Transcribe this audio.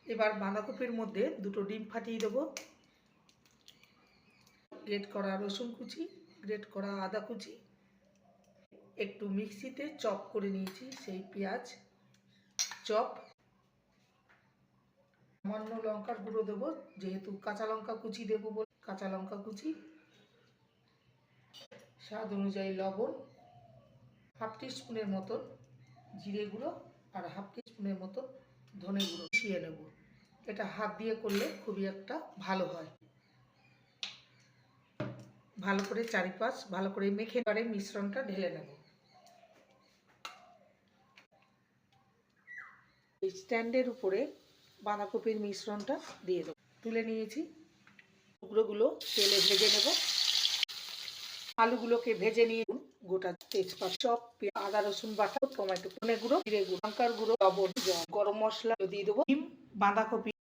এবার বাঁধাকপির মধ্যে দুটো ডিম ফাটিয়ে দেবো, গ্রেট করা রসুন কুচি, গ্রেট করা আদা কুচি, একটু মিক্সিতে চপ করে নিয়েছি সেই পেঁয়াজ চপ, সামান্য লঙ্কার গুঁড়ো দেবো, যেহেতু কাঁচা লঙ্কা কুচি দেবো বলে কাঁচা লঙ্কা কুচি, স্বাদ অনুযায়ী লবণ, হাফ টিস্পুনের মতন জিরে গুঁড়ো আর হাফ টিস্পুনের মতো ধনে গুঁড়ো মিশিয়ে নেব। এটা হাত দিয়ে করলে খুবই একটা ভালো হয়। ভালো করে চারিপাশ ভালো করে মেখে পরে মিশ্রণটা ঢেলে নেব। এই স্ট্যান্ডের উপরে বাঁধাকপির মিশ্রণটা দিয়ে দেবো। তুলে নিয়েছি, টুকরোগুলো তেলে ভেজে নেব। আলুগুলোকে ভেজে নিয়ে গোটা তেজপাতা, চপ, আদা রসুন বাটা, টমেটো, ধনে গুঁড়ো, জিরে গুঁড়ো, লঙ্কার গুঁড়ো, লবণ, গরম মশলা দিয়ে দেবো। ডিম, বাঁধাকপি